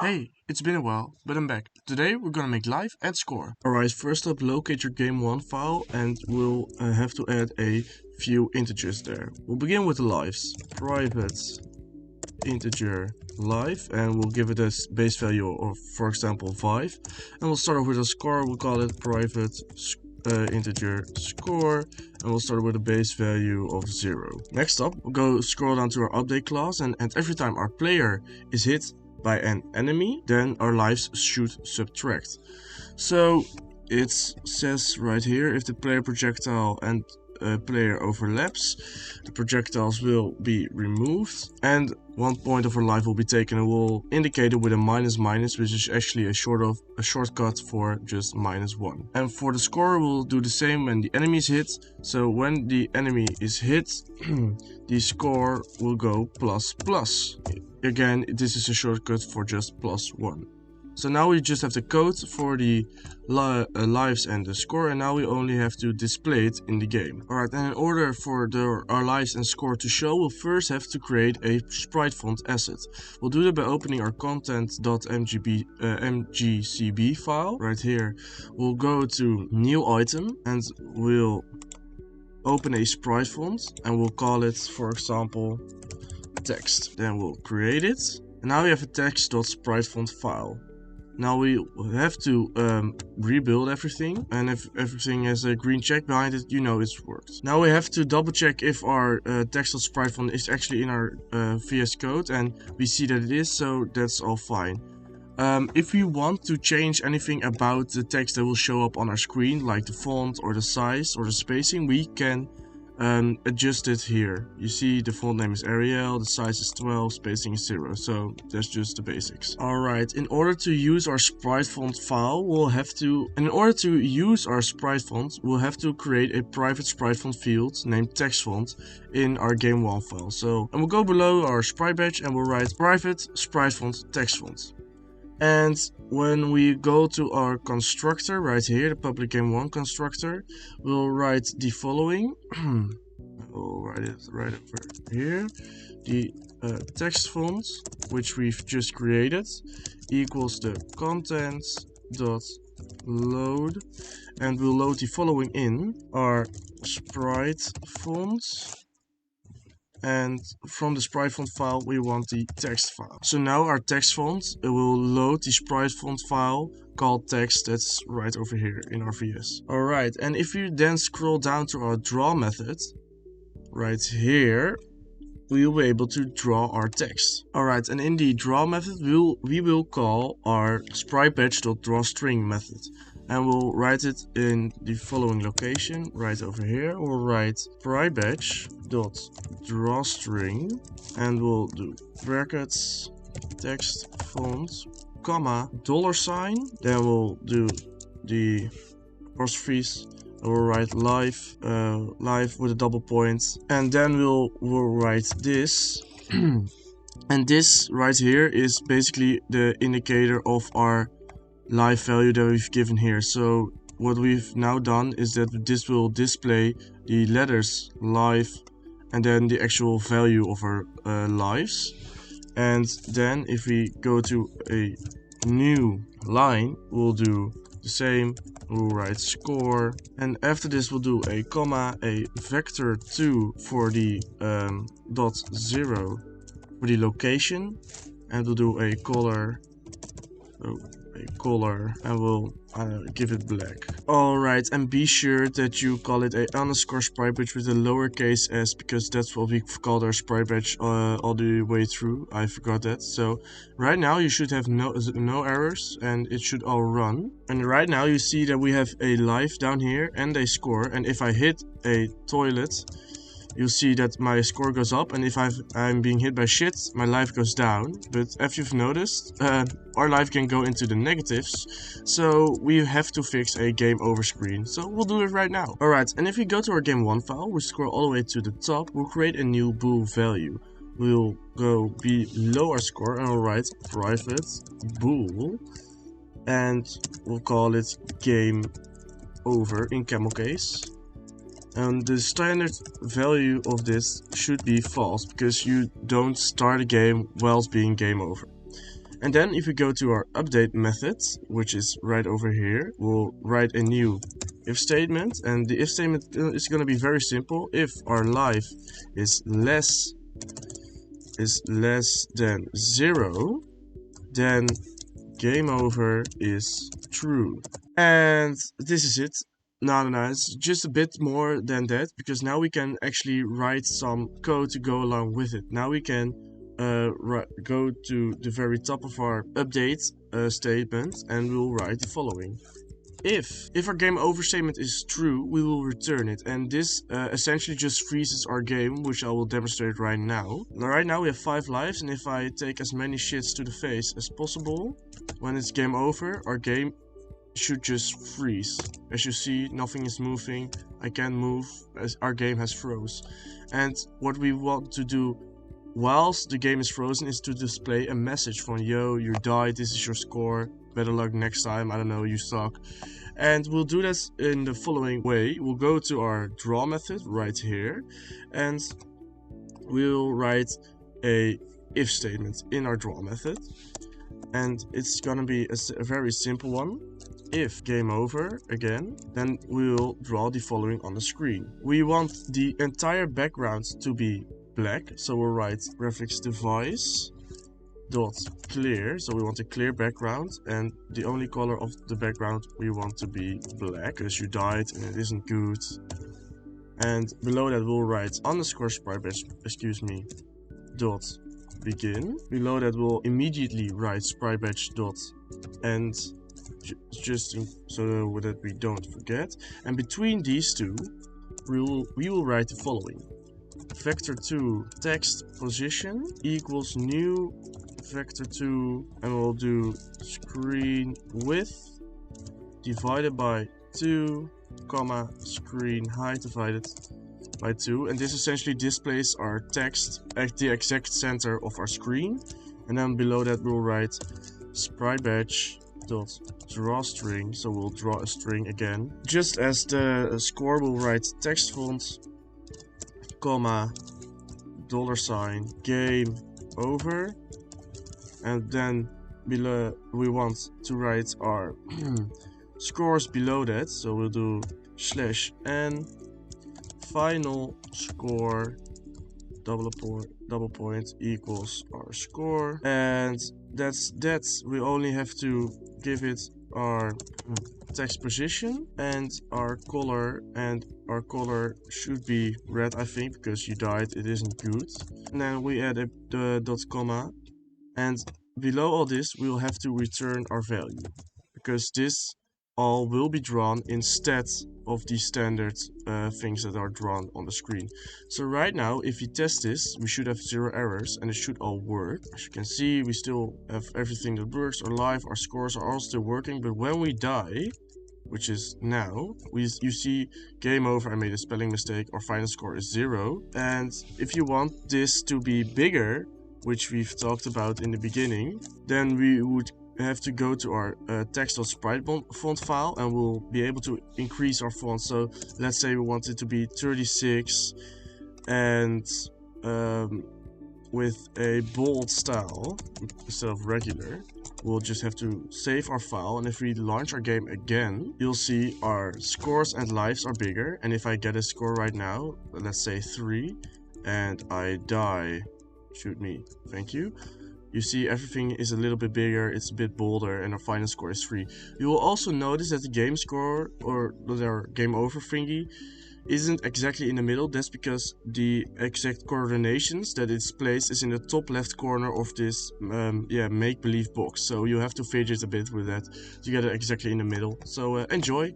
Hey, it's been a while, but I'm back. Today we're gonna make live and score. Alright, first up locate your game1 file and we'll have to add a few integers there. We'll begin with the lives. Private integer live, and we'll give it a base value of, for example, 5. And we'll start off with a score. We'll call it private integer score, and we'll start with a base value of 0. Next up, we'll go scroll down to our update class, and every time our player is hit by an enemy, then our lives should subtract. So it says right here, if the player projectile and player overlaps, the projectiles will be removed and 1 point of our life will be taken, and we'll indicate it with a minus, which is actually a shortcut for just -1. And for the score, we'll do the same when the enemy is hit. So when the enemy is hit, the score will go plus. Again, this is a shortcut for just +1. So now we just have the code for the lives and the score, and now we only have to display it in the game. Alright, and in order for our lives and score to show, we'll first have to create a sprite font asset. We'll do that by opening our content.mgcb file right here. We'll go to new item and we'll open a sprite font and we'll call it, for example, text. Then we'll create it, and now we have a text.spritefont file. Now we have to rebuild everything, and if everything has a green check behind it, you know it's worked. Now we have to double check if our text.spritefont is actually in our VS Code, and we see that it is, so that's all fine. If we want to change anything about the text that will show up on our screen, like the font or the size or the spacing, we can adjust it here. You see the font name is Arial, the size is 12, spacing is 0, so that's just the basics. Alright, in order to use our sprite font file, we'll have to create a private sprite font field named text font in our game1 file. So, and we'll go below our sprite badge and we'll write private sprite font text font. And when we go to our constructor right here, the public game1 constructor, we'll write the following. We'll write it right over here. The text font, which we've just created, equals the content.load, and we'll load the following in our sprite font. And from the sprite font file we want the text file. So now our text font will load the sprite font file called text that's right over here in our VS. Alright, and if you then scroll down to our draw method right here, we will be able to draw our text. Alright, and in the draw method we will call our sprite badge.drawString method. And we'll write it in the following location right over here. We'll write sprite badge.drawString, and we'll do brackets text font comma $sign. Then we'll do the apostrophes. We'll write live with a double point, and then we'll write this. And this right here is basically the indicator of our live value that we've given here. So what we've now done is that this will display the letters live and then the actual value of our lives. And then if we go to a new line, we'll do the same. We'll write score, and after this we'll do a comma, a vector2 for the .0 for the location, and we'll do a color. And we'll give it black. Alright, and be sure that you call it a underscore sprite badge with a lowercase s, because that's what we called our sprite badge all the way through. I forgot that. So right now you should have no errors and it should all run. And right now you see that we have a live down here and a score, and if I hit a toilet, you'll see that my score goes up, and if I'm being hit by shit, my life goes down. But as you've noticed, our life can go into the negatives, so we have to fix a game over screen. So we'll do it right now. Alright, and if we go to our game1 file, we scroll all the way to the top, we'll create a new bool value. We'll go below our score and we'll write private bool, and we'll call it game over in camel case. And the standard value of this should be false, because you don't start a game whilst being game over. And then if we go to our update method, which is right over here, we'll write a new if statement. And the if statement is going to be very simple. If our life is less than 0, then game over is true. And this is it. No, it's just a bit more than that, because now we can actually write some code to go along with it. Now we can go to the very top of our update statement, and we'll write the following. If our game over statement is true, we will return it, and this essentially just freezes our game, which I will demonstrate right now. Right now we have 5 lives, and if I take as many shits to the face as possible, when it's game over, our game should just freeze. As you see, nothing is moving, I can't move, as our game has froze. And what we want to do whilst the game is frozen is to display a message from, yo, you died, this is your score, better luck next time, I don't know, you suck. And we'll do this in the following way. We'll go to our draw method right here, and we'll write a if statement in our draw method. And it's gonna be a very simple one. If game over again, then we'll draw the following on the screen. We want the entire background to be black, so we'll write graphics device dot clear, so we want a clear background, and the only color of the background we want to be black, because you died and it isn't good. And below that we'll write underscore sprite batch, dot begin. Below that we'll immediately write sprite batch dot end, so that we don't forget. And between these two we will write the following. Vector2 text position equals new vector2, and we'll do screen width divided by 2, comma screen height divided by 2, and this essentially displays our text at the exact center of our screen. And then below that we'll write sprite batch dot draw string, so we'll draw a string again. Just as the score, we'll write text font, comma $ game over, and then below we want to write our scores below that, so we'll do /n final score double point equals our score. And that's that. We only have to give it our text position and our color, and our color should be red, I think, because you died, it isn't good. And then we add the dot comma, and below all this we'll have to return our value, because this all will be drawn instead of the standard things that are drawn on the screen. So right now, if we test this, we should have 0 errors and it should all work. As you can see, we still have everything that works. Our life, our scores are all still working, but when we die, which is now, you see game over, I made a spelling mistake, our final score is 0. And if you want this to be bigger, which we've talked about in the beginning, then we would have to go to our text.sprite font file, and we'll be able to increase our font. So let's say we want it to be 36 and with a bold style instead of regular. We'll just have to save our file, and if we launch our game again, you'll see our scores and lives are bigger. And if I get a score right now, let's say 3, and I die, shoot me, thank you. You see everything is a little bit bigger, it's a bit bolder, and our final score is 3. You will also notice that the game score, or our game over thingy, isn't exactly in the middle. That's because the exact coordinations that it's placed is in the top left corner of this make-believe box. So you have to fidget a bit with that to get it exactly in the middle. So enjoy!